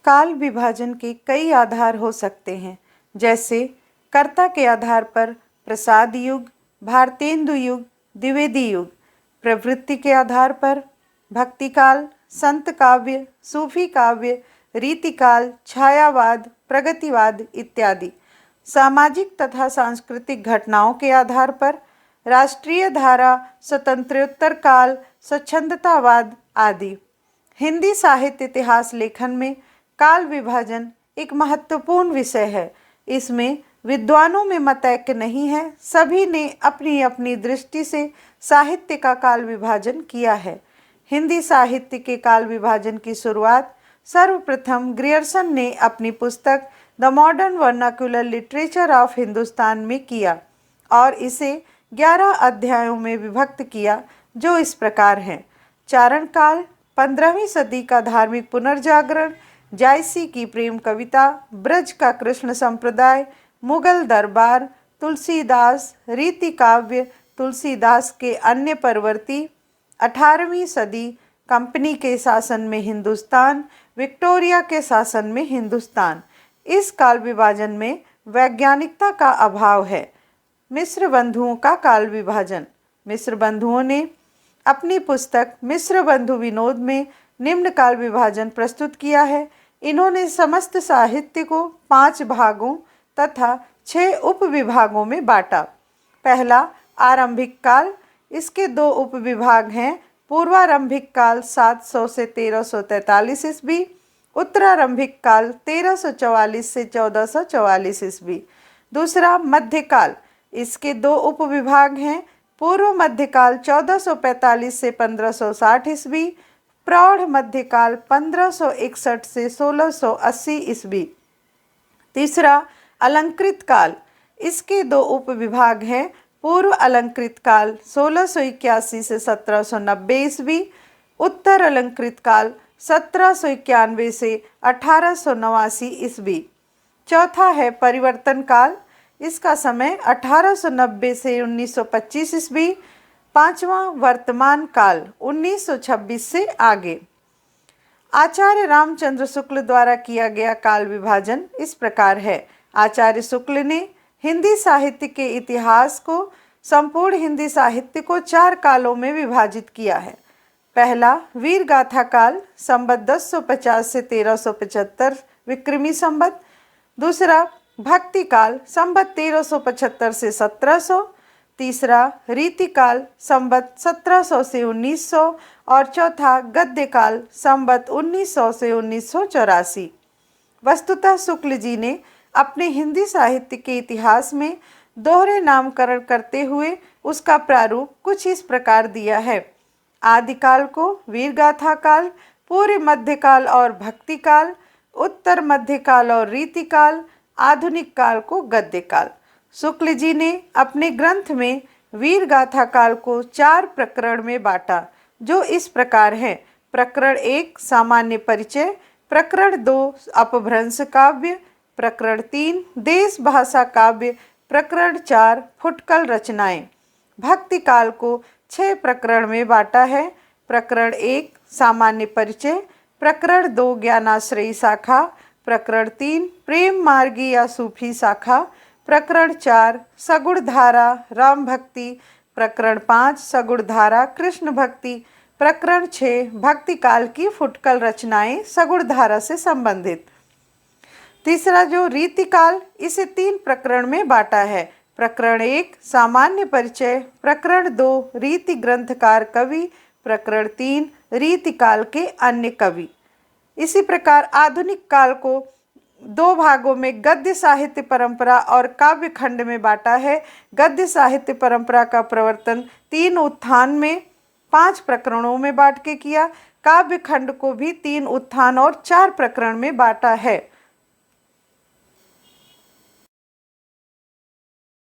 काल विभाजन के कई आधार हो सकते हैं, जैसे कर्ता के आधार पर प्रसाद युग, भारतेंदु युग, द्विवेदी युग। प्रवृत्ति के आधार पर भक्ति काल, संत काव्य, सूफी काव्य, रीतिकाल, छायावाद, प्रगतिवाद इत्यादि। सामाजिक तथा सांस्कृतिक घटनाओं के आधार पर राष्ट्रीय धारा, स्वतंत्रोत्तर काल, स्वच्छंदतावाद आदि। हिंदी साहित्य इतिहास लेखन में काल विभाजन एक महत्वपूर्ण विषय है। इसमें विद्वानों में मतैक्य नहीं है, सभी ने अपनी अपनी दृष्टि से साहित्य का काल विभाजन किया है। हिंदी साहित्य के काल विभाजन की शुरुआत सर्वप्रथम ग्रियर्सन ने अपनी पुस्तक the modern vernacular literature of Hindustan में किया और इसे 11 अध्यायों में विभक्त किया, जो इस प्रकार हैं। चारण काल, 15वीं सदी का धार्मिक पुनर्जागरण, जायसी की प्रेम कविता, ब्रज का कृष्ण संप्रदाय, मुगल दरबार, तुलसीदास, रीति काव्य, तुलसीदास के अन्य परवर्ती, 18वीं सदी, कंपनी के शासन में हिंदुस्तान, विक्टोरिया के शासन में हिंदुस्तान। इस काल विभाजन में वैज्ञानिकता का अभाव है। मिश्र बंधुओं का काल विभाजन। मिश्र बंधुओं ने अपनी पुस्तक मिश्र बंधु विनोद में निम्न काल विभाजन प्रस्तुत किया है। इन्होंने समस्त साहित्य को 5 भागों तथा 6 उपविभागों में बांटा। पहला आरंभिक काल, इसके 2 उपविभाग हैं। पूर्वारंभिक काल 700 से 1343 ईस्वी, उत्तरारंभिक काल 1344 से 1444 ईस्वी। दूसरा मध्यकाल, इसके 2 उपविभाग हैं। पूर्व मध्यकाल 1445 से 1560 ईस्वी, प्रौढ़ मध्यकाल 1561 से 1680 ईस्वी। तीसरा अलंकृत काल, इसके 2 उपविभाग हैं। पूर्व अलंकृत काल 1681 से 1790 ईस्वी, उत्तर अलंकृत काल 1791 से 1889 ईस्वी। चौथा है परिवर्तन काल, इसका समय 1890 से 1925 ईस्वी। पांचवा वर्तमान काल 1926 से आगे। आचार्य रामचंद्र शुक्ल द्वारा किया गया काल विभाजन इस प्रकार है। आचार्य शुक्ल ने हिंदी साहित्य के इतिहास को, संपूर्ण हिंदी साहित्य को 4 कालों में विभाजित किया है। पहला वीर गाथा काल, संवत 1050 से 1375 विक्रमी संवत। दूसरा भक्ति काल, संवत 1375 से 1700। तीसरा रीति काल, संवत 1700 से 1900 और चौथा गद्य काल, संवत 1900 से 1984। वस्तुतः शुक्ल जी ने अपने हिंदी साहित्य के इतिहास में दोहरे नामकरण करते हुए उसका प्रारूप कुछ इस प्रकार दिया है। आदिकाल को वीरगाथा काल, पूर्व मध्यकाल और भक्ति काल, उत्तर मध्यकाल और रीतिकाल, आधुनिक काल को गद्य काल। शुक्ल जी ने अपने ग्रंथ में वीरगाथा काल को 4 प्रकरण में बांटा, जो इस प्रकार हैं। प्रकरण 1 सामान्य परिचय, प्रकरण 2 अपभ्रंश काव्य, प्रकरण 3 देश भाषा काव्य, प्रकरण 4 फुटकल रचनाएं। भक्ति काल को 6 प्रकरण में बांटा है। प्रकरण 1 सामान्य परिचय, प्रकरण 2 ज्ञानाश्रयी शाखा, प्रकरण 3 प्रेम मार्गी या सूफी शाखा, प्रकरण 4 सगुण धारा राम भक्ति, प्रकरण 5 सगुण धारा कृष्ण भक्ति, प्रकरण 6 भक्ति काल की फुटकल रचनाएं सगुण धारा से संबंधित। तीसरा जो रीतिकाल, इसे 3 प्रकरण में बांटा है। प्रकरण 1 सामान्य परिचय, प्रकरण 2 रीति ग्रंथकार कवि, प्रकरण 3 रीतिकाल के अन्य कवि। इसी प्रकार आधुनिक काल को 2 भागों में गद्य साहित्य परंपरा और काव्य खंड में बांटा है। गद्य साहित्य परंपरा का प्रवर्तन 3 उत्थान में 5 प्रकरणों में बांट के किया। काव्य खंड को भी 3 उत्थान और 4 प्रकरण में बांटा है।